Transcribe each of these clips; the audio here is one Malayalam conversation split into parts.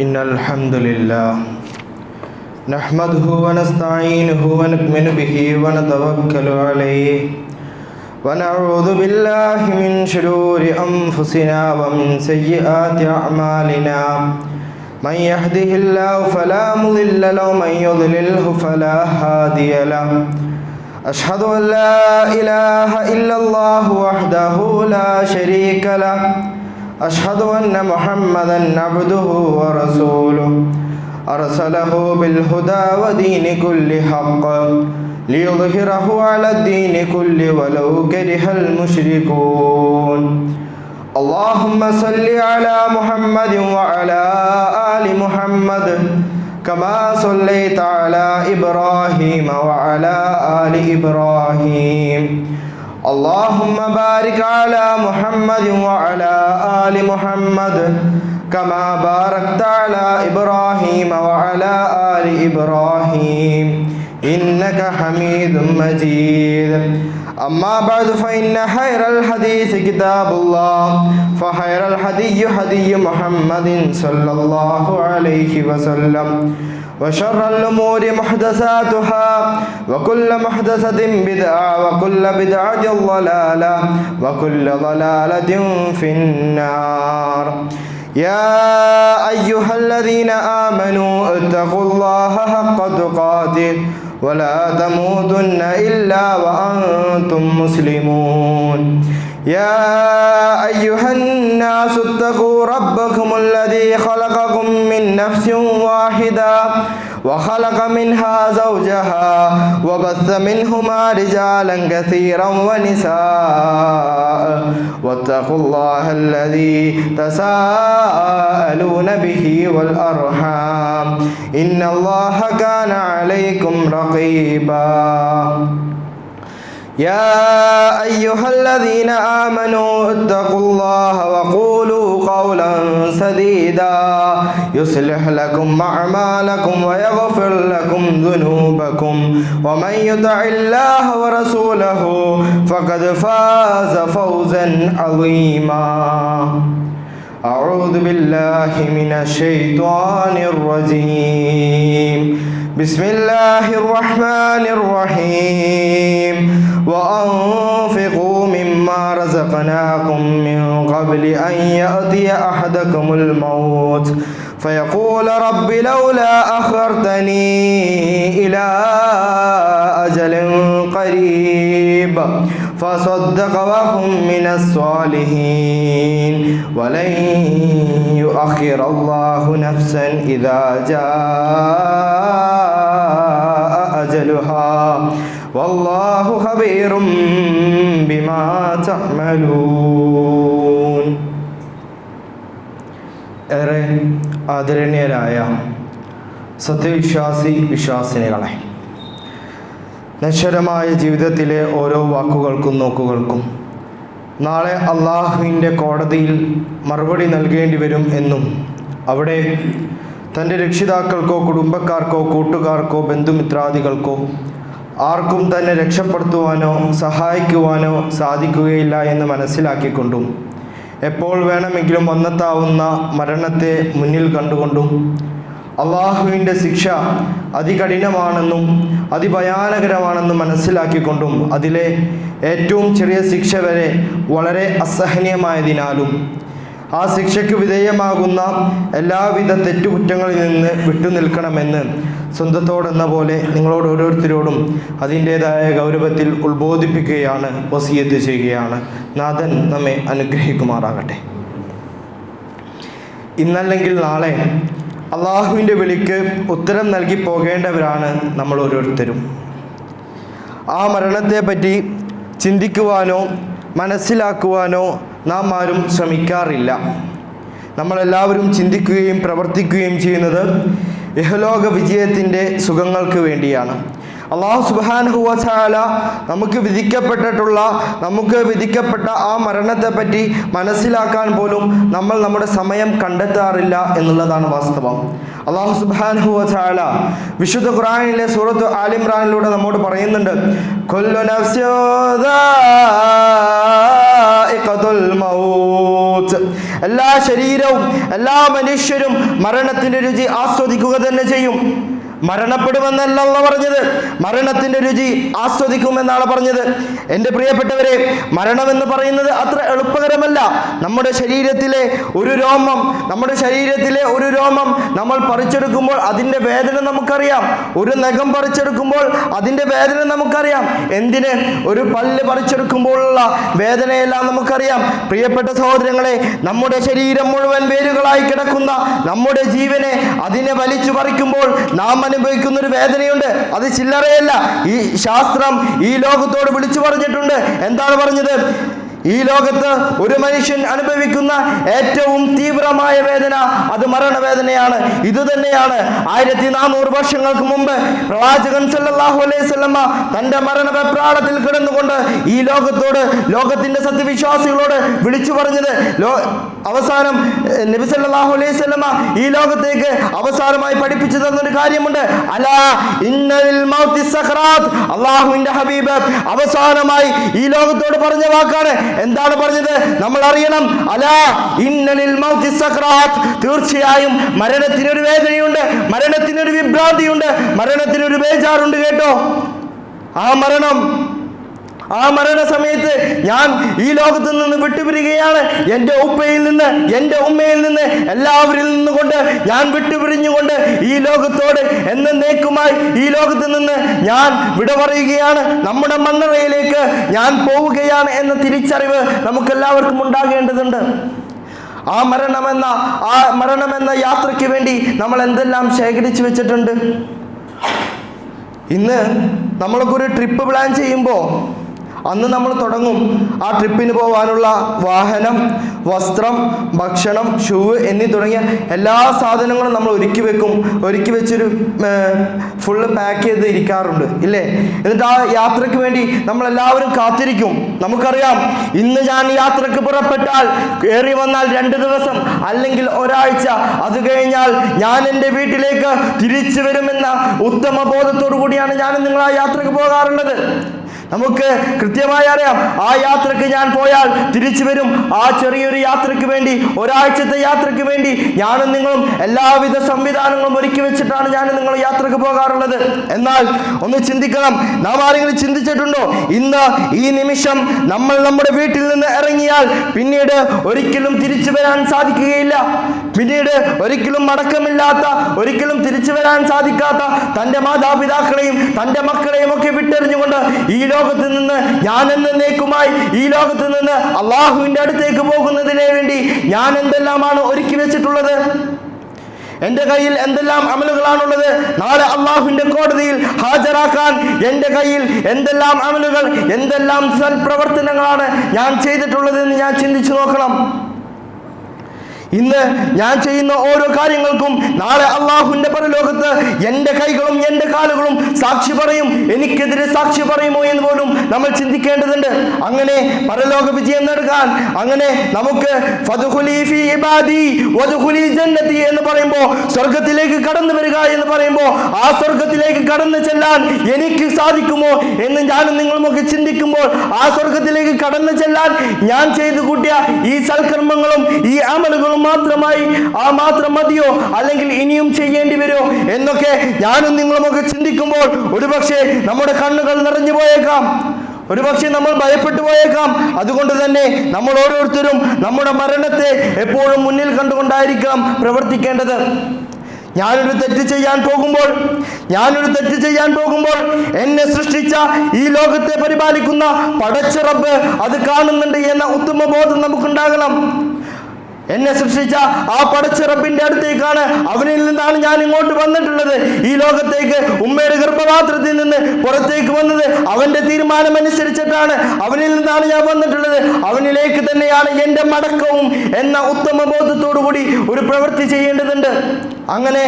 إن الحمد لله نحمده ونستعينه ونؤمن به ونتوكل عليه ونعوذ بالله من شرور أنفسنا ومن سيئات أعمالنا من يهده الله فلا مضل له ومن يضلله فلا هادي له أشهد أن لا إله إلا الله وحده لا شريك له أشهد أن محمدا عبده ورسوله أرسله بالهدى ودين كل حق ليظهره على الدين كله ولو كره المشركون اللهم صل على محمد وعلى آل محمد كما صليت على إبراهيم وعلى آل إبراهيم اللهم بارك على محمد وعلى آل محمد كما باركت على إبراهيم وعلى آل إبراهيم إنك حميد مجيد أما بعد فإن خير الحديث كتاب الله فخير الهدي هدي محمد صلى الله عليه وسلم وشر الأمور محدثاتها وكل محدثة بدعة وكل بدعة ضلالة وكل ضلالة في النار يا أيها الذين آمنوا اتقوا الله حق تقاته ولا تموتن إلا وأنتم مسلمون يا أيها الناس اتقوا ربكم الذي خلقكم من نفس واحدة وخلق منها زوجها وبث منهما رجالا كثيرا ونساء واتقوا الله الذي تساءلون به والأرحام إن الله كان عليكم رقيبا يا أيها الذين آمنوا اتقوا الله وقولوا قولا سديدا يصلح لكم أعمالكم ويغفر لكم ذنوبكم ومن يطع الله ورسوله فقد فاز فوزا عظيما أعوذ بالله من الشيطان الرجيم بسم الله الرحمن الرحيم وأنفقوا مما رزقناكم من قبل أن يأتي أحدكم الموت فيقول رب لولا أخرتني إلى أجل قريب فصدق وهم من الصالحين ولن يؤخر الله نفسا إذا جاء أجلها والله خبير بما تعملون. ഏറെ ആദരണീയരായ സത്യവിശ്വാസി വിശ്വാസിനികളെ, നശ്വരമായ ജീവിതത്തിലെ ഓരോ വാക്കുകൾക്കും നോക്കുകൾക്കും നാളെ അള്ളാഹുവിൻ്റെ കോടതിയിൽ മറുപടി നൽകേണ്ടി വരും എന്നും അവിടെ തൻ്റെ രക്ഷിതാക്കൾക്കോ കുടുംബക്കാർക്കോ കൂട്ടുകാർക്കോ ബന്ധുമിത്രാദികൾക്കോ ആർക്കും തന്നെ രക്ഷപ്പെടുത്തുവാനോ സഹായിക്കുവാനോ സാധിക്കുകയില്ല എന്ന് മനസ്സിലാക്കിക്കൊണ്ടും എപ്പോൾ വേണമെങ്കിലും വന്നെത്താവുന്ന മരണത്തെ മുന്നിൽ കണ്ടുകൊണ്ടും അള്ളാഹുവിൻ്റെ ശിക്ഷ അതികഠിനമാണെന്നും അതിഭയാനകരമാണെന്നും മനസ്സിലാക്കിക്കൊണ്ടും അതിലെ ഏറ്റവും ചെറിയ ശിക്ഷ വരെ വളരെ അസഹനീയമായതിനാലും ആ ശിക്ഷയ്ക്ക് വിധേയമാകുന്ന എല്ലാവിധ തെറ്റുകുറ്റങ്ങളിൽ നിന്ന് വിട്ടുനിൽക്കണമെന്ന് സ്വന്തത്തോടെന്ന പോലെ നിങ്ങളോട് ഓരോരുത്തരോടും അതിൻ്റേതായ ഗൗരവത്തിൽ ഉത്ബോധിപ്പിക്കുകയാണ്, വസിയത്ത് ചെയ്യുകയാണ്. നാഥൻ നമ്മെ അനുഗ്രഹിക്കുമാറാകട്ടെ. ഇന്നല്ലെങ്കിൽ നാളെ അള്ളാഹുവിൻ്റെ വിളിക്ക് ഉത്തരം നൽകി പോകേണ്ടവരാണ് നമ്മൾ ഓരോരുത്തരും. ആ മരണത്തെപ്പറ്റി ചിന്തിക്കുവാനോ മനസ്സിലാക്കുവാനോ നാം ആരും ശ്രമിക്കാറില്ല. നമ്മളെല്ലാവരും ചിന്തിക്കുകയും പ്രവർത്തിക്കുകയും ചെയ്യുന്നത് ഇഹലോക വിജയത്തിൻ്റെ സുഖങ്ങൾക്ക് വേണ്ടിയാണ്. അല്ലാഹു സുബ്ഹാനഹു വ തആല നമുക്ക് വിധിക്കപ്പെട്ട ആ മരണത്തെപ്പറ്റി മനസ്സിലാക്കാൻ പോലും നമ്മൾ നമ്മുടെ സമയം കണ്ടെത്താറില്ല എന്നുള്ളതാണ് വാസ്തവം. അല്ലാഹു സുബ്ഹാനഹു വ തആല വിശുദ്ധ ഖുർആനിലെ സൂറത്ത് ആൽ ഇംറാനിലൂടെ നമ്മോട് പറയുന്നുണ്ട്, കുല്ലു നഫ്സിൻ ദാഇഖത്തുൽ മൗത്ത്, എല്ലാ ശരീരവും എല്ലാ മനുഷ്യരും മരണത്തിൻ്റെ രുചി ആസ്വദിക്കുക തന്നെ ചെയ്യും. മരണപ്പെടുമെന്നല്ല അല്ലാഹു പറഞ്ഞത്, മരണത്തിൻ്റെ രുചി ആസ്വദിക്കുമെന്നാണ് പറഞ്ഞത്. എൻ്റെ പ്രിയപ്പെട്ടവരെ, മരണമെന്ന് പറയുന്നത് അത്ര എളുപ്പകരമല്ല. നമ്മുടെ ശരീരത്തിലെ ഒരു രോമം നമ്മൾ പറിച്ചെടുക്കുമ്പോൾ അതിൻ്റെ വേദന നമുക്കറിയാം. ഒരു നഖം പറിച്ചെടുക്കുമ്പോൾ അതിൻ്റെ വേദന നമുക്കറിയാം. എന്തിന്? ഒരു പല്ല് പറിച്ചെടുക്കുമ്പോഴുള്ള വേദനയെല്ലാം നമുക്കറിയാം. പ്രിയപ്പെട്ട സഹോദരങ്ങളെ, നമ്മുടെ ശരീരം മുഴുവൻ വേരുകളായി കിടക്കുന്ന നമ്മുടെ ജീവനെ അതിനെ വലിച്ചു പറിക്കുമ്പോൾ നാം അനുഭവിക്കുന്ന ഒരു വേദനയുണ്ട്. അത് ചില്ലറയല്ല. ഈ ശാസ്ത്രം ഈ ലോകത്തോട് വിളിച്ചു പറഞ്ഞിട്ടുണ്ട്. എന്താണ് പറഞ്ഞത്? ഈ ലോകത്ത് ഒരു മനുഷ്യൻ അനുഭവിക്കുന്ന ഏറ്റവും തീവ്രമായ വേദന അത് മരണവേദനയാണ്. ഇതുതന്നെയാണ് 1400 വർഷങ്ങൾക്ക് മുമ്പ് പ്രവാചകൻ സല്ലല്ലാഹു അലൈഹി വസല്ലമ തന്റെ മരണവെപ്രാളത്തിൽ കിടന്നുകൊണ്ട് ഈ ലോകത്തിന്റെ സത്യവിശ്വാസികളോട് വിളിച്ചു പറഞ്ഞത്. അവസാനം നബി സല്ലല്ലാഹു അലൈഹി വസല്ലമ ഈ ലോകത്തേക്ക് അവസാനമായി പഠിപ്പിച്ചു തന്നൊരു കാര്യമുണ്ട്. അലാ ഇന്നലിൽ മൗതി സഖറാത്ത്. അല്ലാഹുവിന്റെ ഹബീബ് അവസാനമായി ഈ ലോകത്തോട് പറഞ്ഞ വാക്കാണ്. എന്താണ് പറഞ്ഞത്? നമ്മൾ അറിയണം. അലാ ഇന്നലിൽ മൗതി സഖറാത്ത്. തീർച്ചയായും മരണത്തിനൊരു വേദനയുണ്ട്, മരണത്തിനൊരു വിഭ്രാന്തിയുണ്ട്, മരണത്തിനൊരു ബേജാറുണ്ട്. കേട്ടോ, ആ മരണ സമയത്ത് ഞാൻ ഈ ലോകത്ത് നിന്ന് വിട്ടുപിരിയുകയാണ്. എൻ്റെ ഉപ്പയിൽ നിന്ന്, എൻ്റെ ഉമ്മയിൽ നിന്ന്, എല്ലാവരിൽ നിന്നുകൊണ്ട് ഞാൻ വിട്ടുപിരിഞ്ഞുകൊണ്ട് ഈ ലോകത്തോട് എന്നേക്കുമായി ഈ ലോകത്ത് നിന്ന് ഞാൻ വിട പറയുകയാണ്. നമ്മുടെ മണ്ണറയിലേക്ക് ഞാൻ പോവുകയാണ് എന്ന തിരിച്ചറിവ് നമുക്കെല്ലാവർക്കും ഉണ്ടാകേണ്ടതുണ്ട്. ആ മരണമെന്ന യാത്രയ്ക്ക് വേണ്ടി നമ്മൾ എന്തെല്ലാം ശേഖരിച്ചു വെച്ചിട്ടുണ്ട്. ഇന്ന് നമ്മളൊക്കെ ഒരു ട്രിപ്പ് പ്ലാൻ ചെയ്യുമ്പോൾ അന്ന് നമ്മൾ തുടങ്ങും. ആ ട്രിപ്പിന് പോകാനുള്ള വാഹനം, വസ്ത്രം, ഭക്ഷണം, ഷൂ എന്നീ തുടങ്ങിയ എല്ലാ സാധനങ്ങളും നമ്മൾ ഒരുക്കി വെച്ചൊരു ഫുള്ള് പാക്ക് ചെയ്ത് ഇരിക്കാറുണ്ട്, ഇല്ലേ? എന്നിട്ട് ആ യാത്രയ്ക്ക് വേണ്ടി നമ്മളെല്ലാവരും കാത്തിരിക്കും. നമുക്കറിയാം, ഇന്ന് ഞാൻ യാത്രക്ക് പുറപ്പെട്ടാൽ കയറി വന്നാൽ 2 ദിവസം അല്ലെങ്കിൽ ഒരാഴ്ച, അത് കഴിഞ്ഞാൽ ഞാൻ എൻ്റെ വീട്ടിലേക്ക് തിരിച്ചു വരുമെന്ന ഉത്തമ ബോധത്തോടു കൂടിയാണ് ഞാനും നിങ്ങൾ ആ യാത്രക്ക് പോകാറുള്ളത്. നമുക്ക് കൃത്യമായി അറിയാം, ആ യാത്രക്ക് ഞാൻ പോയാൽ തിരിച്ചു വരും. ആ ചെറിയൊരു യാത്രയ്ക്ക് വേണ്ടി, ഒരാഴ്ചത്തെ യാത്രയ്ക്ക് വേണ്ടി ഞാനും നിങ്ങളും എല്ലാവിധ സംവിധാനങ്ങളും ഒരുക്കി വെച്ചിട്ടാണ് ഞാനും നിങ്ങൾ യാത്രക്ക് പോകാറുള്ളത്. എന്നാൽ ഒന്ന് ചിന്തിക്കണം, നാം ആരെങ്കിലും ചിന്തിച്ചിട്ടുണ്ടോ? ഇന്ന് ഈ നിമിഷം നമ്മൾ നമ്മുടെ വീട്ടിൽ നിന്ന് ഇറങ്ങിയാൽ പിന്നീട് ഒരിക്കലും തിരിച്ചു വരാൻ സാധിക്കുകയില്ല. പിന്നീട് ഒരിക്കലും മടക്കമില്ലാത്ത, ഒരിക്കലും തിരിച്ചു വരാൻ സാധിക്കാത്ത തൻ്റെ മാതാപിതാക്കളെയും തൻ്റെ മക്കളെയും ഒക്കെ വിട്ടെറിഞ്ഞുകൊണ്ട് ഈ ലോകത്ത് നിന്ന് ഞാൻ എന്നേക്കുമായി ഈ ലോകത്ത് നിന്ന് അള്ളാഹുവിൻ്റെ അടുത്തേക്ക് പോകുന്നതിന് വേണ്ടി ഞാൻ എന്തെല്ലാമാണ് ഒരുക്കി വെച്ചിട്ടുള്ളത്? എൻ്റെ കയ്യിൽ എന്തെല്ലാം അമലുകളാണുള്ളത്? നാളെ അള്ളാഹുവിൻ്റെ കോടതിയിൽ ഹാജരാക്കാൻ എൻ്റെ കയ്യിൽ എന്തെല്ലാം അമലുകൾ, എന്തെല്ലാം സൽപ്രവർത്തനങ്ങളാണ് ഞാൻ ചെയ്തിട്ടുള്ളതെന്ന് ഞാൻ ചിന്തിച്ചു നോക്കണം. ഇന്ന് ഞാൻ ചെയ്യുന്ന ഓരോ കാര്യങ്ങൾക്കും നാളെ അള്ളാഹുവിൻ്റെ പരലോകത്ത് എൻ്റെ കൈകളും എൻ്റെ കാലുകളും സാക്ഷി പറയും. എനിക്കെതിരെ സാക്ഷി പറയുമോ എന്ന് പോലും നമ്മൾ ചിന്തിക്കേണ്ടതുണ്ട്. അങ്ങനെ പരലോക വിജയം നേടുവാൻ, അങ്ങനെ നമുക്ക് ഫദ്ഖുലി ഫീ ഇബാദി വദ്ഖുലി ജന്നതി എന്ന് പറയുമ്പോൾ, സ്വർഗത്തിലേക്ക് കടന്നു വരിക എന്ന് പറയുമ്പോൾ, ആ സ്വർഗത്തിലേക്ക് കടന്നു ചെല്ലാൻ എനിക്ക് സാധിക്കുമോ എന്ന് ഞാനും നിങ്ങളുമൊക്കെ ചിന്തിക്കുമ്പോൾ, ആ സ്വർഗത്തിലേക്ക് കടന്നു ചെല്ലാൻ ഞാൻ ചെയ്തു കൂട്ടിയ ഈ സൽക്കർമ്മങ്ങളും ഈ അമലുകളും മാത്രം മതിയോ, അല്ലെങ്കിൽ ഇനിയും ചെയ്യേണ്ടി വരുമോ എന്നൊക്കെ ഞാനും നിങ്ങളുമൊക്കെ ചിന്തിക്കുമ്പോൾ ഒരുപക്ഷെ നമ്മുടെ കണ്ണുകൾ നിറഞ്ഞു പോയേക്കാം, ഒരുപക്ഷെ നമ്മൾ ഭയപ്പെട്ടു പോയേക്കാം. അതുകൊണ്ട് തന്നെ നമ്മൾ ഓരോരുത്തരും നമ്മുടെ മരണത്തെ എപ്പോഴും മുന്നിൽ കണ്ടുകൊണ്ടായിരിക്കാം പ്രവർത്തിക്കേണ്ടത്. ഞാനൊരു തെറ്റ് ചെയ്യാൻ പോകുമ്പോൾ എന്നെ സൃഷ്ടിച്ച ഈ ലോകത്തെ പരിപാലിക്കുന്ന പടച്ച റബ്ബ് അത് കാണുന്നുണ്ട് എന്ന ഉത്തമ ബോധം നമുക്കുണ്ടാകണം. എന്നെ സൃഷ്ടിച്ച ആ പടച്ച റബ്ബിന്റെ അടുത്തേക്കാണ്, അവനിൽ നിന്നാണ് ഞാൻ ഇങ്ങോട്ട് വന്നിട്ടുള്ളത്. ഈ ലോകത്തേക്ക് ഉമ്മയുടെ ഗർഭപാത്രത്തിൽ നിന്ന് പുറത്തേക്ക് വന്നത് അവന്റെ തീരുമാനം അനുസരിച്ചിട്ടാണ്. അവനിൽ നിന്നാണ് ഞാൻ വന്നിട്ടുള്ളത്. അവനിലേക്ക് തന്നെയാണ് എൻ്റെ മടക്കവും എന്ന ഉത്തമ ബോധത്തോടു കൂടി ഒരു പ്രവൃത്തി ചെയ്യേണ്ടതുണ്ട്. അങ്ങനെ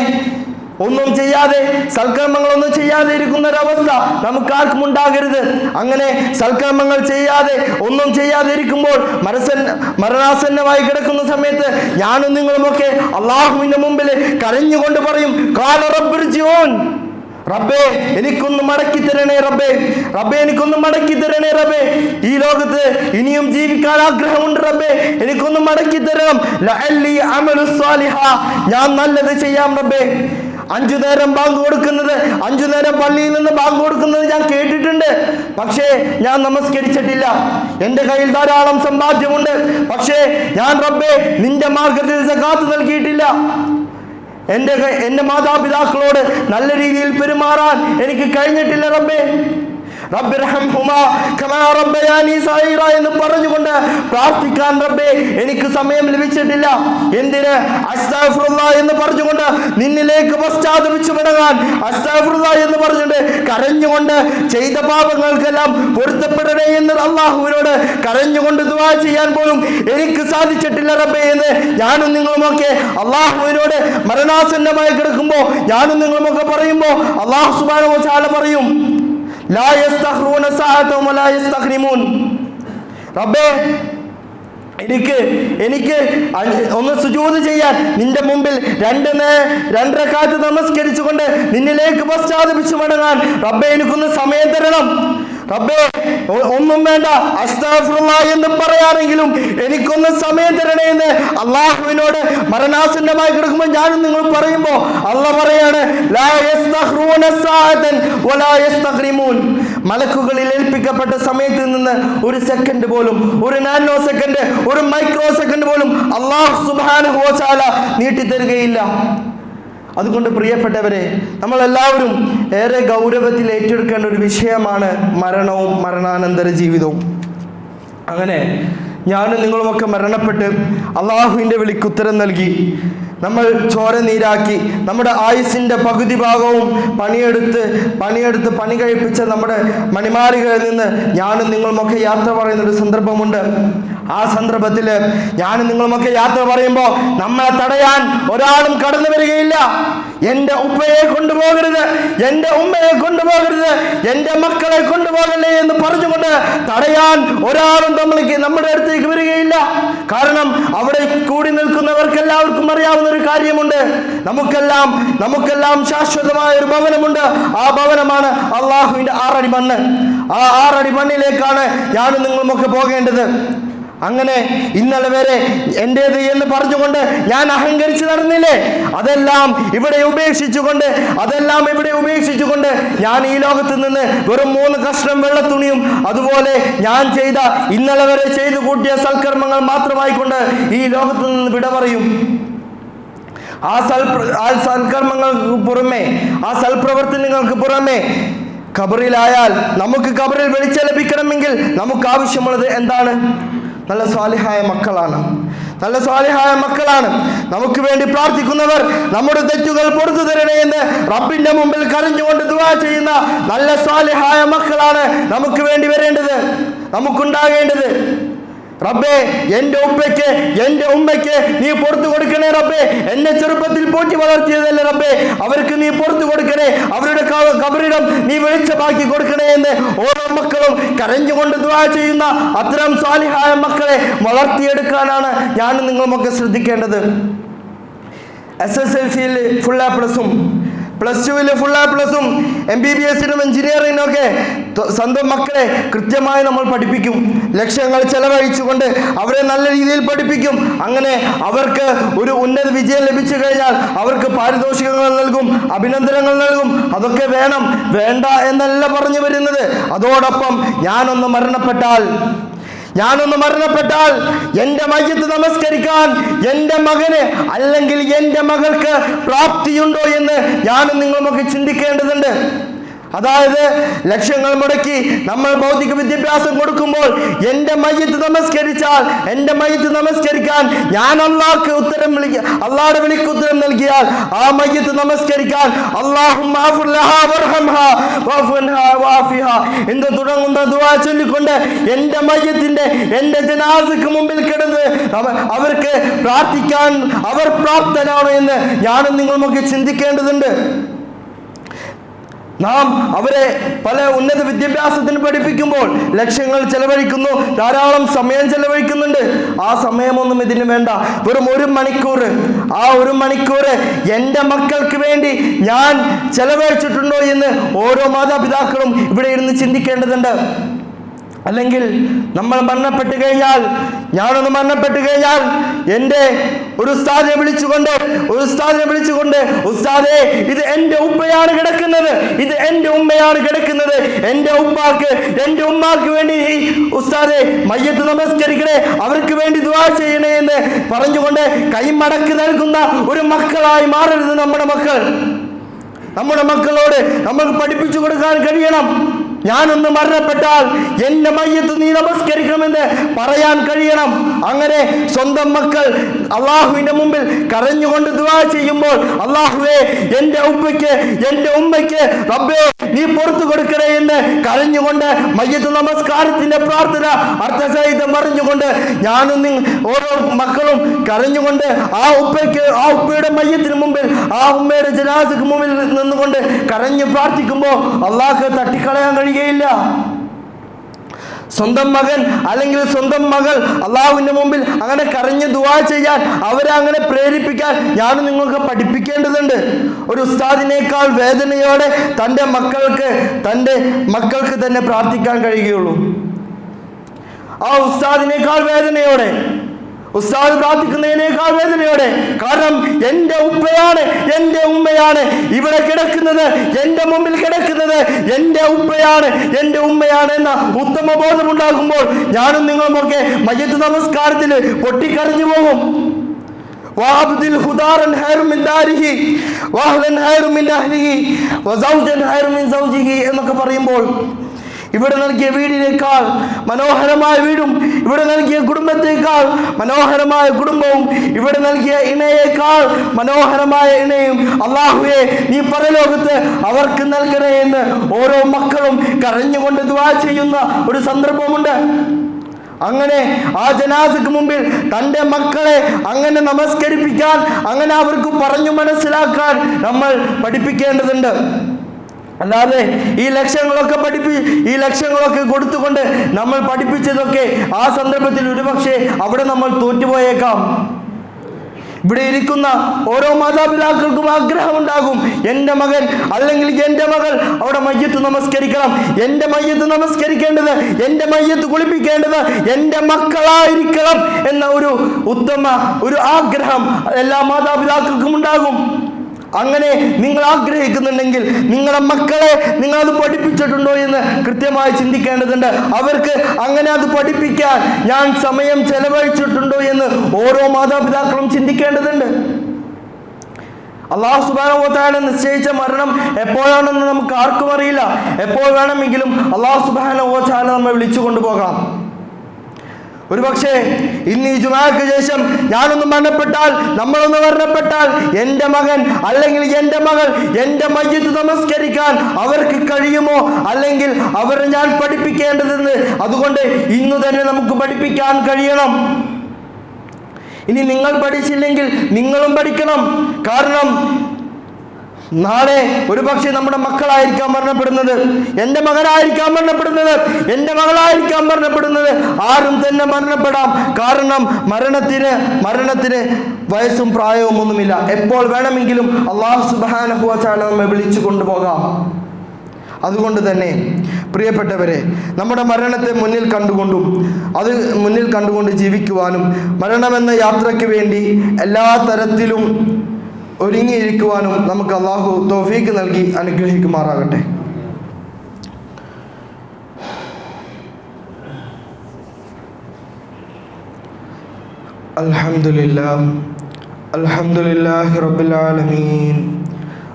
ഒന്നും ചെയ്യാതെ, സൽക്കർമ്മങ്ങളൊന്നും ചെയ്യാതെ ഇരിക്കുന്ന ഒരവസ്ഥ നമുക്കാർക്കും ഉണ്ടാകരുത്. അങ്ങനെ സൽക്കർമ്മങ്ങൾ ചെയ്യാതെ, ഒന്നും ചെയ്യാതെ ഇരിക്കുമ്പോൾ മരണാസന്നമായി കിടക്കുന്ന സമയത്ത് ഞാനും നിങ്ങളുമൊക്കെ അള്ളാഹുവിന്റെ മുമ്പിൽ കരഞ്ഞുകൊണ്ട് പറയും, ഖാല റബ്ബിർജിഊൻ, റബ്ബേ എനിക്കൊന്ന് മടക്കി തരണേ റബ്ബേ, റബ്ബേ എനിക്കൊന്ന് മടക്കി തരണേ റബ്ബേ. ഈ ലോകത്ത് ഇനിയും ജീവിക്കാൻ ആഗ്രഹമുണ്ട് റബ്ബേ, എനിക്കൊന്ന് മടക്കി തരണം. ലഅല്ലി അമലു സ്വാലിഹ, ഞാൻ നല്ലത് ചെയ്യാം റബ്ബേ. 5 നേരം ബാങ്ക് കൊടുക്കുന്നത്, 5 നേരം പള്ളിയിൽ നിന്ന് ബാങ്ക് കൊടുക്കുന്നത് ഞാൻ കേട്ടിട്ടുണ്ട്. പക്ഷേ ഞാൻ നമസ്കരിച്ചിട്ടില്ല. എൻ്റെ കയ്യിൽ ധാരാളം സമ്പാദ്യമുണ്ട്. പക്ഷേ ഞാൻ റബ്ബേ നിന്റെ മാർഗത്തിൽ സകാത്ത് നൽകിയിട്ടില്ല. എൻ്റെ മാതാപിതാക്കളോട് നല്ല രീതിയിൽ പെരുമാറാൻ എനിക്ക് കഴിഞ്ഞിട്ടില്ല റബ്ബേ. റബ്ബിർഹംഹുമാ കമാ റബ്ബയാനി സഗീറ എന്ന് പറഞ്ഞുകൊണ്ട് പ്രാർത്ഥിക്കാൻ റബ്ബേ എനിക്ക് സമയം ലഭിച്ചിട്ടില്ല. എന്തിന്? അസ്തഗ്ഫിറുല്ലാഹ് എന്ന് പറഞ്ഞുകൊണ്ട് നിന്നിലേക്ക് പശ്ചാത്തപിച്ചു മടങ്ങാൻ, അസ്തഗ്ഫിറുല്ലാഹ് എന്ന് പറഞ്ഞുകൊണ്ട് കരഞ്ഞുകൊണ്ട് ചെയ്ത പാപങ്ങൾക്കെല്ലാം പൊരുത്തപ്പെടണേ എന്ന് അള്ളാഹുവിനോട് കരഞ്ഞുകൊണ്ട് ദുആ ചെയ്യാൻ പോലും എനിക്ക് സാധിച്ചിട്ടില്ല റബ്ബേ എന്ന് ഞാനും നിങ്ങളുമൊക്കെ അള്ളാഹുവിനോട് മരണാസന്നമായി കിടക്കുമ്പോൾ ഞാനും നിങ്ങളുമൊക്കെ പറയുമ്പോൾ അള്ളാഹു സുബ്ഹാനഹു വ തആല പറയും, ലാ യസ്തഖ്റൂന സഅതഹും വലാ യസ്തഖ്രിമൂൻ. റബ്ബേ എനിക്ക് ഒന്ന് സുജൂദ് ചെയ്യാൻ നിന്റെ മുമ്പിൽ 2 റക്അത്ത് നമസ്കരിച്ചുകൊണ്ട് നിന്നിലേക്ക് പശ്ചാത്തപിച്ചു മടങ്ങാൻ റബ്ബേ എനിക്കൊന്ന് സമയം തരണം റബ്ബേ. ഒന്നും വേണ്ട, അസ്തഗ്ഫിറുല്ലാഹ് എന്ന് പറയാനെങ്കിലും എനിക്കൊന്ന് സമയം തരണേ എന്ന് അള്ളാഹുവിനോട് മരണാസന്നമായി കിടക്കുമ്പോൾ ഞാനും നിങ്ങൾ പറയുമ്പോൾ അള്ളാഹ് പറയാണ്, ലാ യസ്തഖ്റൂന സഅതൻ വലാ യസ്തഖ്രിമൂൻ. മലക്കുകളിൽ ഏൽപ്പിക്കപ്പെട്ട സമയത്ത് നിന്ന് ഒരു സെക്കൻഡ് പോലും, ഒരു നാനോ സെക്കൻഡ്, ഒരു മൈക്രോ സെക്കൻഡ് പോലും അല്ലാഹു സുബ്ഹാനഹു വ തആല നീട്ടിത്തരുകയില്ല. അതുകൊണ്ട് പ്രിയപ്പെട്ടവരെ, നമ്മളെല്ലാവരും ഏറെ ഗൗരവത്തിൽ ഏറ്റെടുക്കേണ്ട ഒരു വിഷയമാണ് മരണവും മരണാനന്തര ജീവിതവും. അങ്ങനെ ഞാനും നിങ്ങളുമൊക്കെ മരണപ്പെട്ട് അള്ളാഹുവിൻ്റെ വിളിക്കുത്തരം നൽകി നമ്മൾ ചോര നീരാക്കി നമ്മുടെ ആയുസിൻ്റെ പകുതി ഭാഗവും പണിയെടുത്ത് പണി കഴിപ്പിച്ച നമ്മുടെ മണിമാരികളിൽ നിന്ന് ഞാനും നിങ്ങളുമൊക്കെ യാത്ര പറയുന്നൊരു സന്ദർഭമുണ്ട്. ആ സന്ദർഭത്തിൽ ഞാനും നിങ്ങളുമൊക്കെ യാത്ര പറയുമ്പോൾ നമ്മളെ തടയാൻ ഒരാളും കടന്നു വരികയില്ല. എൻ്റെ ഉപ്പയെ കൊണ്ടുപോകരുത്, എൻ്റെ ഉമ്മയെ കൊണ്ടുപോകരുത്, എൻ്റെ മക്കളെ കൊണ്ടുപോകല്ലേ എന്ന് പറഞ്ഞുകൊണ്ട് തടയാൻ ഒരാളും നമ്മുടെ അടുത്തേക്ക് വരികയില്ല. കാരണം അവിടെ കൂടി നിൽക്കുന്നവർക്കെല്ലാവർക്കും അറിയാവുന്ന ഒരു കാര്യമുണ്ട്, നമുക്കെല്ലാം ശാശ്വതമായ ഒരു ഭവനമുണ്ട്. ആ ഭവനമാണ് അള്ളാഹുവിൻ്റെ 6 അടി മണ്ണ്. ആ 6 അടി മണ്ണിലേക്കാണ് ഞാനും നിങ്ങളുമൊക്കെ പോകേണ്ടത്. അങ്ങനെ ഇന്നലെ വരെ എൻ്റേത് എന്ന് പറഞ്ഞുകൊണ്ട് ഞാൻ അഹങ്കരിച്ച് നടന്നില്ലേ, അതെല്ലാം ഇവിടെ ഉപേക്ഷിച്ചുകൊണ്ട് ഞാൻ ഈ ലോകത്ത് നിന്ന് വെറും 3 കഷ്ണം വെള്ളത്തുണിയും അതുപോലെ ഞാൻ ഇന്നലെ വരെ ചെയ്തു കൂട്ടിയ സൽക്കർമ്മങ്ങൾ മാത്രമായിക്കൊണ്ട് ഈ ലോകത്ത് നിന്ന് വിട പറയും. ആ സൽക്കർമ്മങ്ങൾക്ക് പുറമെ, ആ സൽപ്രവർത്തനങ്ങൾക്ക് പുറമെ ഖബറിലായാൽ നമുക്ക് ഖബറിൽ വെളിച്ചം ലഭിക്കണമെങ്കിൽ നമുക്ക് ആവശ്യമുള്ളത് എന്താണ്? നല്ല സ്വാലിഹായ മക്കളാണ്. നമുക്ക് വേണ്ടി പ്രാർത്ഥിക്കുന്നവർ, നമ്മുടെ തെറ്റുകൾ പുറത്തു തരണേ എന്ന് റബ്ബിന്റെ മുമ്പിൽ കരഞ്ഞുകൊണ്ട് ദുആ ചെയ്യുന്ന നല്ല സ്വാലിഹായ മക്കളാണ് നമുക്ക് വേണ്ടി വരേണ്ടത്, നമുക്കുണ്ടാകേണ്ടത്. റബ്ബേ എൻ്റെ ഉപ്പയ്ക്ക് എൻ്റെ ഉമ്മയ്ക്ക് നീ പുറത്തു കൊടുക്കണേ റബ്ബേ. എന്നെ ചെറുപ്പത്തിൽ പോറ്റി വളർത്തിയതല്ലേ റബ്ബേ, അവർക്ക് നീ പുറത്തു കൊടുക്കണേ, അവരുടെ ഖബറിടം നീ വെളിച്ചമാക്കി കൊടുക്കണേ എന്ന് ഓരോ മക്കളും കരഞ്ഞുകൊണ്ട് ദുആ ചെയ്യുന്ന അത്തരം സ്വാലിഹായ മക്കളെ വളർത്തിയെടുക്കാനാണ് ഞാനും നിങ്ങളുമൊക്കെ ശ്രദ്ധിക്കേണ്ടത്. SSLCയിൽ ഫുൾ A+, +2 ഫുൾ A+, MBBSനും എഞ്ചിനീയറിംഗിനും ഒക്കെ സ്വന്തം മക്കളെ കൃത്യമായി നമ്മൾ പഠിപ്പിക്കും. ലക്ഷങ്ങൾ ചെലവഴിച്ചുകൊണ്ട് അവരെ നല്ല രീതിയിൽ പഠിപ്പിക്കും. അങ്ങനെ അവർക്ക് ഒരു ഉന്നത വിജയം ലഭിച്ചു കഴിഞ്ഞാൽ അവർക്ക് പാരിതോഷികങ്ങൾ നൽകും, അഭിനന്ദനങ്ങൾ നൽകും. അതൊക്കെ വേണ്ട എന്നല്ല പറഞ്ഞു വരുന്നത്. അതോടൊപ്പം ഞാനൊന്ന് മരണപ്പെട്ടാൽ എൻ്റെ മയ്യത്ത് നമസ്കരിക്കാൻ എൻ്റെ മകന് അല്ലെങ്കിൽ എൻ്റെ മകൾക്ക് പ്രാപ്തിയുണ്ടോ എന്ന് ഞാനും നിങ്ങളുമൊക്കെ ചിന്തിക്കേണ്ടതുണ്ട്. അതായത് ലക്ഷങ്ങൾ മുടക്കി നമ്മൾ ഭൗതിക വിദ്യാഭ്യാസം കൊടുക്കുമ്പോൾ എൻ്റെ മയ്യത്ത് നമസ്കരിക്കാൻ ഞാൻ അള്ളാഹുടെ വിളിക്ക് ഉത്തരം നൽകിയാൽ ആ മയ്യത്ത് നമസ്കരിക്കാൻ എന്ന് തുടങ്ങുന്ന ദുആ ചൊല്ലിക്കൊണ്ട് എൻ്റെ മയ്യത്തിന്റെ, എൻ്റെ ജനാസക്ക് മുമ്പിൽ കിടന്ന് അവർക്ക് പ്രാർത്ഥിക്കാൻ അവർ പ്രാപ്തനാണോ എന്ന് ഞാനും നിങ്ങളുമൊക്കെ ചിന്തിക്കേണ്ടതുണ്ട്. നാം അവരെ പല ഉന്നത വിദ്യാഭ്യാസത്തിന് പഠിപ്പിക്കുമ്പോൾ ലക്ഷങ്ങൾ ചെലവഴിക്കുന്നു, ധാരാളം സമയം ചെലവഴിക്കുന്നുണ്ട്. ആ സമയമൊന്നും ഇതിന് വേണ്ട. വെറും 1 മണിക്കൂർ, ആ 1 മണിക്കൂർ എൻ്റെ മക്കൾക്ക് വേണ്ടി ഞാൻ ചെലവഴിച്ചിട്ടുണ്ടോ എന്ന് ഓരോ മാതാപിതാക്കളും ഇവിടെ ഇരുന്ന് ചിന്തിക്കേണ്ടതുണ്ട്. അല്ലെങ്കിൽ നമ്മൾ മരണപ്പെട്ട് കഴിഞ്ഞാൽ, ഞാനൊന്ന് മരണപ്പെട്ട് കഴിഞ്ഞാൽ എൻ്റെ ഒരു ഉസ്താദിനെ വിളിച്ചുകൊണ്ട് ഉസ്താദേ, ഇത് എൻ്റെ ഉപ്പയാണ് കിടക്കുന്നത്, ഇത് എൻ്റെ ഉമ്മയാണ് കിടക്കുന്നത്, എൻ്റെ ഉമ്മാക്ക് വേണ്ടി ഉസ്താദെ മയ്യത്ത് നമസ്കരിക്കണേ, അവർക്ക് വേണ്ടി ദുആ ചെയ്യണേ എന്ന് പറഞ്ഞുകൊണ്ട് കൈമടക്ക് നൽകുന്ന ഒരു മക്കളായി മാറരുത് നമ്മുടെ മക്കൾ. നമ്മുടെ മക്കളോട് നമ്മൾ പഠിപ്പിച്ചു കൊടുക്കാൻ കഴിയണം. ഞാനൊന്ന് മരണപ്പെട്ടാൽ എൻ്റെ മയ്യത്ത് നീ നമസ്കരിക്കണമെന്ന് പറയാൻ കഴിയണം. അങ്ങനെ സ്വന്തം മക്കൾ അള്ളാഹുവിൻ്റെ മുമ്പിൽ കരഞ്ഞുകൊണ്ട് ദുആ ചെയ്യുമ്പോൾ, അള്ളാഹുവേ എൻ്റെ ഉപ്പയ്ക്ക് എൻ്റെ ഉമ്മയ്ക്ക് റബ്ബേ നീ പുറത്തു കൊടുക്കണേ എന്ന് കരഞ്ഞുകൊണ്ട് മയ്യത്ത് നമസ്കാരത്തിന്റെ പ്രാർത്ഥന അർത്ഥസഹിതം പറഞ്ഞുകൊണ്ട് ഞാനും ഓരോ മക്കളും കരഞ്ഞുകൊണ്ട് ആ ഉപ്പയുടെ മയ്യത്തിന് മുമ്പിൽ, ആ ഉമ്മയുടെ ജനാസക്ക് മുമ്പിൽ നിന്നുകൊണ്ട് കരഞ്ഞു പ്രാർത്ഥിക്കുമ്പോൾ അള്ളാഹ് തട്ടിക്കളയാൻ കഴിയുകയില്ല. സ്വന്തം മകൻ അല്ലെങ്കിൽ സ്വന്തം മകൾ അള്ളാഹുവിൻ്റെ മുമ്പിൽ അങ്ങനെ കരഞ്ഞ് ദുആ ചെയ്യാൻ, അവരെ അങ്ങനെ പ്രേരിപ്പിക്കാൻ ഞാനും നിങ്ങൾക്ക് പഠിപ്പിക്കേണ്ടതുണ്ട്. ഒരു ഉസ്താദിനേക്കാൾ വേദനയോടെ തൻ്റെ മക്കൾക്ക് തന്നെ പ്രാർത്ഥിക്കാൻ കഴിയുകയുള്ളൂ. ആ ഉസ്താദിനേക്കാൾ വേദനയോടെ, ഉസ്താദ് പ്രാർത്ഥിക്കുന്നതിനേക്കാൾ വേദനയോടെ. കാരണം എൻ്റെ ഉപ്പയാണ്, എൻ്റെ ഉമ്മയാണ് ഇവിടെ കിടക്കുന്നത്, എൻ്റെ മുമ്പിൽ കിടക്കുന്നത് എൻ്റെ ഉപ്പയാണ്, എൻ്റെ ഉമ്മയാണ് എന്ന ഉത്തമ ബോധമുണ്ടാകുമ്പോൾ ഞാനും നിങ്ങളുമൊക്കെ മയ്യത്ത് നമസ്കാരത്തിൽ പൊട്ടിക്കരഞ്ഞു പോകും. എന്നൊക്കെ പറയുമ്പോൾ ഇവിടെ നൽകിയ വീടിനേക്കാൾ മനോഹരമായ വീടും, ഇവിടെ നൽകിയ കുടുംബത്തേക്കാൾ മനോഹരമായ കുടുംബവും, ഇവിടെ നൽകിയ ഇണയേക്കാൾ മനോഹരമായ ഇണയും അല്ലാഹുവേ നീ പരലോകത്ത് അവർക്ക് നൽകണേ എന്ന് ഓരോ മക്കളും കരഞ്ഞുകൊണ്ട് ദുആ ചെയ്യുന്ന ഒരു സന്ദർഭമുണ്ട്. അങ്ങനെ ആ ജനാസക്ക് മുമ്പിൽ തൻ്റെ മക്കളെ അങ്ങനെ നമസ്കരിപ്പിക്കാൻ, അങ്ങനെ അവർക്ക് പറഞ്ഞു മനസ്സിലാക്കാൻ നമ്മൾ പഠിപ്പിക്കേണ്ടതുണ്ട്. അല്ലാതെ ഈ ലക്ഷ്യങ്ങളൊക്കെ കൊടുത്തുകൊണ്ട് നമ്മൾ പഠിപ്പിച്ചതൊക്കെ ആ സന്ദർഭത്തിൽ ഒരുപക്ഷെ അവിടെ നമ്മൾ തോറ്റുപോയേക്കാം. ഇവിടെ ഇരിക്കുന്ന ഓരോ മാതാപിതാക്കൾക്കും ആഗ്രഹമുണ്ടാകും, എൻ്റെ മകൻ അല്ലെങ്കിൽ എൻ്റെ മകൾ അവിടെ മയ്യത്ത് നമസ്കരിക്കണം, എൻ്റെ മയ്യത്ത് നമസ്കരിക്കേണ്ടത്, എൻ്റെ മയ്യത്ത് കുളിപ്പിക്കേണ്ടത് എൻ്റെ മക്കളായിരിക്കണം എന്ന ഒരു ആഗ്രഹം എല്ലാ മാതാപിതാക്കൾക്കും ഉണ്ടാകും. അങ്ങനെ നിങ്ങൾ ആഗ്രഹിക്കുന്നുണ്ടെങ്കിൽ നിങ്ങളുടെ മക്കളെ നിങ്ങളത് പഠിപ്പിച്ചിട്ടുണ്ടോ എന്ന് കൃത്യമായി ചിന്തിക്കേണ്ടതുണ്ട്. അവർക്ക് അങ്ങനെ അത് പഠിപ്പിക്കാൻ ഞാൻ സമയം ചെലവഴിച്ചിട്ടുണ്ടോ എന്ന് ഓരോ മാതാപിതാക്കളും ചിന്തിക്കേണ്ടതുണ്ട്. അല്ലാഹു സുബ്ഹാനഹു വ തആല നിശ്ചയിച്ച മരണം എപ്പോഴാണെന്ന് നമുക്ക് ആർക്കും അറിയില്ല. എപ്പോൾ വേണമെങ്കിലും അല്ലാഹു സുബ്ഹാനഹു വ തആല നമ്മെ വിളിച്ചു കൊണ്ടുപോകാം. ഒരുപക്ഷെ ഇന്ന് ഈ ജുമാക്ക് ശേഷം നമ്മളൊന്ന് മരണപ്പെട്ടാൽ എൻ്റെ മകൻ അല്ലെങ്കിൽ എൻ്റെ മകൾ എൻ്റെ മയ്യിത്ത് നമസ്കരിക്കാൻ അവർക്ക് കഴിയുമോ, അല്ലെങ്കിൽ അവരെ ഞാൻ പഠിപ്പിക്കേണ്ടതെന്ന്, അതുകൊണ്ട് ഇന്നു തന്നെ നമുക്ക് പഠിപ്പിക്കാൻ കഴിയണം. ഇനി നിങ്ങൾ പഠിച്ചില്ലെങ്കിൽ നിങ്ങളും പഠിക്കണം. കാരണം നാളെ ഒരുപക്ഷെ നമ്മുടെ മക്കളായിരിക്കാം മരണപ്പെടുന്നത്, എൻ്റെ മകനായിരിക്കാം മരണപ്പെടുന്നത്, എൻ്റെ മകളായിരിക്കാം മരണപ്പെടുന്നത്, ആരും തന്നെ മരണപ്പെടാം. കാരണം മരണത്തിന് വയസ്സും പ്രായവും ഒന്നുമില്ല. എപ്പോൾ വേണമെങ്കിലും അല്ലാഹു സുബ്ഹാനഹു വ തആല നമ്മെ വിളിച്ചു കൊണ്ടുപോകാം. അതുകൊണ്ട് തന്നെ പ്രിയപ്പെട്ടവരെ, നമ്മുടെ മരണത്തെ മുന്നിൽ കണ്ടുകൊണ്ട് ജീവിക്കുവാനും മരണമെന്ന യാത്രയ്ക്ക് വേണ്ടി എല്ലാ തരത്തിലും ഒരുങ്ങിയിരിക്കുവാനും നമുക്ക് അല്ലാഹു തൗഫീഖ് നൽകി അനുഗ്രഹിക്കുമാറാകട്ടെ. അൽഹംദുലില്ലാഹി റബ്ബിൽ ആലമീൻ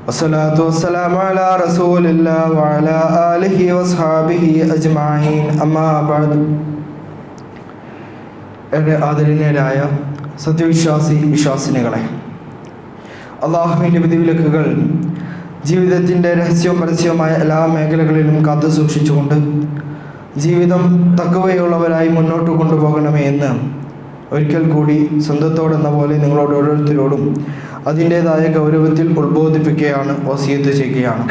വസ്സലാത്തു വസ്സലാമു അലാ റസൂലില്ലാഹി വഅലാ ആലിഹി വസ്ഹാബിഹി അജ്മഈൻ. അമ്മാ ബഅദ്. ആദരണീയരായ വിശ്വാസിനികളെ, അള്ളാഹുവിൻ്റെ വിധിവിലക്കുകൾ ജീവിതത്തിൻ്റെ രഹസ്യവും പരസ്യവുമായ എല്ലാ മേഖലകളിലും കാത്തു സൂക്ഷിച്ചുകൊണ്ട് ജീവിതം തഖ്വയുള്ളവരായി മുന്നോട്ട് കൊണ്ടുപോകണമേ എന്ന് ഒരിക്കൽ കൂടി സ്വന്തത്തോടെന്ന പോലെ നിങ്ങളോട് ഓരോരുത്തരോടും അതിൻ്റേതായ ഗൗരവത്തിൽ ഉത്ബോധിപ്പിക്കുകയാണ്, വസിയത്ത് ചെയ്യുകയാണ്.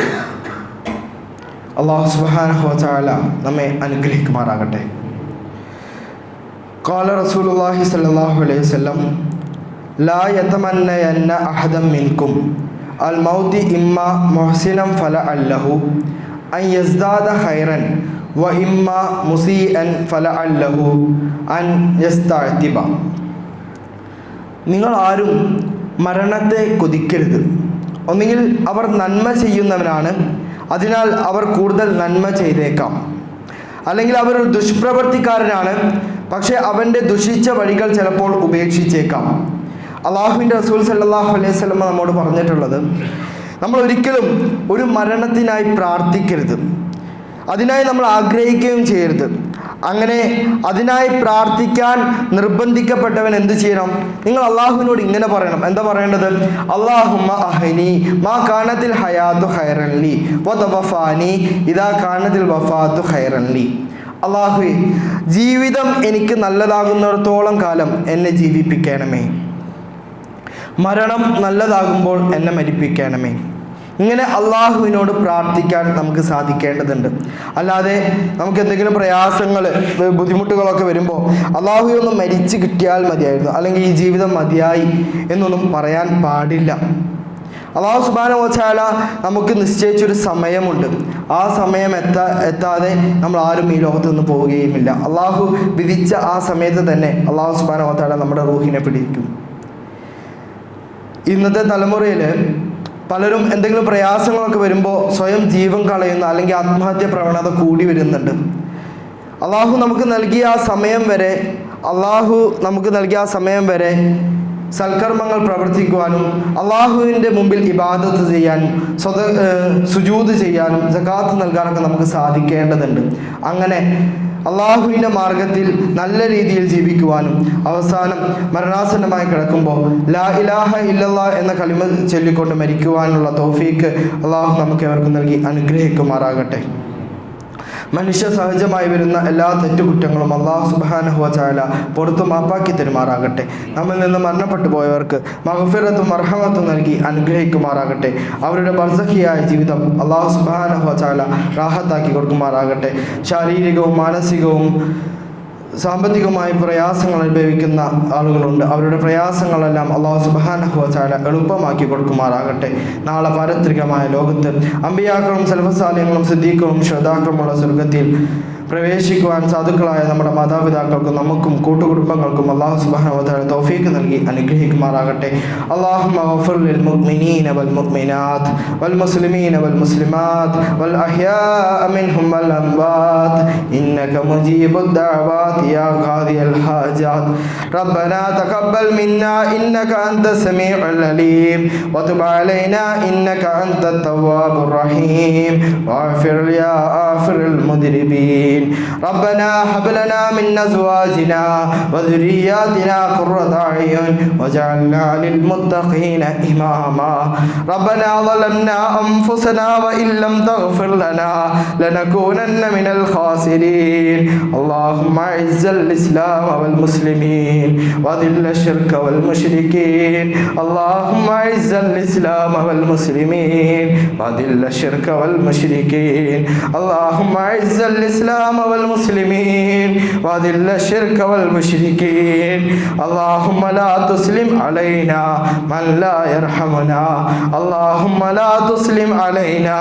അല്ലാഹു സുബ്ഹാനഹു വ തആല നമ്മെ അനുഗ്രഹിക്കുമാറാകട്ടെ. ഖാല റസൂലുള്ളാഹി സ്വല്ലല്ലാഹു അലൈഹി വസല്ലം ലാ യതമന്നയന്ന അഹദൻ മിൻകും അൽ മൗതി ഇമ്മ മുഹ്സിനം ഫലഅല്ലഹു അൻ യസ്ദാദ ഖൈറൻ വ ഇമ്മ മുസീഅൻ ഫലഅല്ലഹു അൻ യസ്തഅതിബ. നിങ്ങൾ ആരും മരണത്തെ കൊതിക്കരുത്. ഒന്നുകിൽ അവർ നന്മ ചെയ്യുന്നവനാണ്, അതിനാൽ അവർ കൂടുതൽ നന്മ ചെയ്തേക്കാം. അല്ലെങ്കിൽ അവർ ഒരു ദുഷ്പ്രവർത്തിക്കാരനാണ്, പക്ഷേ അവൻ്റെ ദുഷിച്ച വഴികൾ ചിലപ്പോൾ ഉപേക്ഷിച്ചേക്കാം. അള്ളാഹുവിൻ്റെ റസൂൽ സല്ലല്ലാഹു അലൈഹി വസല്ലം നമ്മോട് പറഞ്ഞിട്ടുള്ളത്, നമ്മൾ ഒരിക്കലും ഒരു മരണത്തിനായി പ്രാർത്ഥിക്കരുത്, അതിനായി നമ്മൾ ആഗ്രഹിക്കുകയും ചെയ്യരുത്. അങ്ങനെ അതിനായി പ്രാർത്ഥിക്കാൻ നിർബന്ധിക്കപ്പെട്ടവൻ എന്ത് ചെയ്യണം? നിങ്ങൾ അള്ളാഹുവിനോട് ഇങ്ങനെ പറയണം. എന്താ പറയേണ്ടത്? അല്ലാഹുമ്മ അഹ്നി മാ കാനത്തിൽ ഹയാത്തു ഖൈറൻ ലി വതവഫാനി ഇദാ കാനത്തിൽ വഫാത്തു ഖൈറൻ ലി. അള്ളാഹുവേ, ജീവിതം എനിക്ക് നല്ലതാകുന്നിടത്തോളം കാലം എന്നെ ജീവിപ്പിക്കണമേ, മരണം നല്ലതാകുമ്പോൾ എന്നെ മരിപ്പിക്കണമേ. ഇങ്ങനെ അള്ളാഹുവിനോട് പ്രാർത്ഥിക്കാൻ നമുക്ക് സാധിക്കേണ്ടതുണ്ട്. അല്ലാതെ നമുക്ക് എന്തെങ്കിലും പ്രയാസങ്ങൾ, ബുദ്ധിമുട്ടുകളൊക്കെ വരുമ്പോൾ അള്ളാഹു ഒന്ന് മരിച്ച് കിട്ടിയാൽ മതിയായിരുന്നു, അല്ലെങ്കിൽ ഈ ജീവിതം മതിയായി എന്നൊന്നും പറയാൻ പാടില്ല. അള്ളാഹു സുബ്ഹാനഹു വ തആല നമുക്ക് നിശ്ചയിച്ചൊരു സമയമുണ്ട്. ആ സമയം എത്താതെ നമ്മൾ ആരും ഈ ലോകത്ത് നിന്ന് പോവുകയുമില്ല. അള്ളാഹു വിധിച്ച ആ സമയത്ത് തന്നെ അള്ളാഹു സുബ്ഹാനഹു വ തആല നമ്മുടെ റൂഹിനെ പിടിക്കും. ഇന്നത്തെ തലമുറയിൽ പലരും എന്തെങ്കിലും പ്രയാസങ്ങളൊക്കെ വരുമ്പോൾ സ്വയം ജീവൻ കളയുന്ന അല്ലെങ്കിൽ ആത്മഹത്യ പ്രവണത കൂടി വരുന്നുണ്ട്. അള്ളാഹു നമുക്ക് നൽകിയ ആ സമയം വരെ സൽക്കർമ്മങ്ങൾ പ്രവർത്തിക്കുവാനും അള്ളാഹുവിൻ്റെ മുമ്പിൽ ഇബാദത്ത് ചെയ്യാനും സുജൂദ് ചെയ്യാനും സകാത്ത് നൽകാനൊക്കെ നമുക്ക് സാധിക്കേണ്ടതുണ്ട്. അങ്ങനെ അള്ളാഹുവിൻ്റെ മാർഗത്തിൽ നല്ല രീതിയിൽ ജീവിക്കുവാനും അവസാനം മരണാസന്നമായി കിടക്കുമ്പോൾ ലാ ഇലാഹ ഇല്ലല്ലാഹ് എന്ന കലിമ ചൊല്ലിക്കൊണ്ട് മരിക്കുവാനുള്ള തൗഫീക്ക് അള്ളാഹു നമുക്ക് ഏവർക്കും നൽകി അനുഗ്രഹിക്കുമാറാകട്ടെ. മനുഷ്യ സഹജമായി വരുന്ന എല്ലാ തെറ്റുകുറ്റങ്ങളും അല്ലാഹു സുബ്ഹാനഹു വ തആല പുറത്തു മാപ്പാക്കി തരുമാറാകട്ടെ. നമ്മിൽ നിന്ന് മരണപ്പെട്ടു പോയവർക്ക് മഗ്ഫിറത്തും മർഹമത്തും നൽകി അനുഗ്രഹിക്കുമാറാകട്ടെ. അവരുടെ ബർസഖിയായ ജീവിതം അല്ലാഹു സുബ്ഹാനഹു വ തആല റാഹത്താക്കി കൊടുക്കുമാറാകട്ടെ. ശാരീരികവും മാനസികവും സാമ്പത്തികമായി പ്രയാസങ്ങൾ അനുഭവിക്കുന്ന ആളുകളുണ്ട്. അവരുടെ പ്രയാസങ്ങളെല്ലാം അല്ലാഹു സുബ്ഹാനഹു വ തആല എളുപ്പമാക്കി കൊടുക്കുമാറാകട്ടെ. നാളെ പാരത്രികമായ ലോകത്ത് അമ്പിയാക്കളും സലഫുസ് സാലിഹ്കളും സിദ്ദീഖുകളും ശുഹദാക്കളുമുള്ള സ്വർഗ്ഗത്തിൽ പ്രവേശിക്കുവാൻ സാധുക്കളായ നമ്മുടെ മാതാപിതാക്കൾക്കും നമുക്കും കൂട്ടുകുടുംബങ്ങൾക്കും അല്ലാഹു സുബ്ഹാനഹു വ തആല തൗഫീഖ് നൽകി അനുഗ്രഹിക്കുമാറാകട്ടെ. അല്ലാഹുമ്മ ഗഫിർ ലിൽ മുഅ്മിനീന വൽ മുഅ്മിനാത്ത് വൽ മുസ്ലിമീന വൽ മുസ്ലിമാത്ത് വൽ അഹ്യാഅ മിൻഹും വൽ അംവാത്ത് ഇന്നക മുജീബുദ് ദഅവാത് യാ ഖാദിയൽ ഹാജാത്ത്. റബ്ബനാ തഖബ്ബൽ മിന്നാ ഇന്നക അൻതസ് സമീഉൽ അലീം വതുബ് അലൈനാ ഇന്നക അൻതത് തവ്വാബുർ റഹീം വഗ്ഫിർ യാ ആഫിറുൽ മുദ്രിബീൻ. ربنا هب لنا من أزواجنا وذرياتنا قرة أعين واجعلنا للمتقين إماما. ربنا ظلمنا أنفسنا وإن لم تغفر لنا لنكونن من الخاسرين. اللهم أعز الإسلام والمسلمين وأذل الشرك والمشركين. اللهم أعز الإسلام والمسلمين وأذل الشرك والمشركين. اللهم أعز الإسلام والمسلمين وأذل الشرك والمشركين. اللهم لا تسلم علينا من لا يرحمنا. اللهم لا تسلم علينا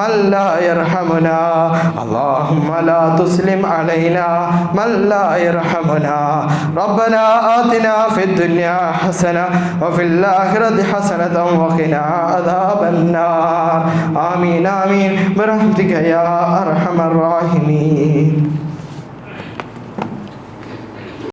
من لا يرحمنا. اللهم لا تسلم علينا من لا يرحمنا. ربنا آتنا في الدنيا حسنة وفي الآخرة حسنة وقنا عذاب النار. آمين آمين برحمتك يا أرحم الراحمين.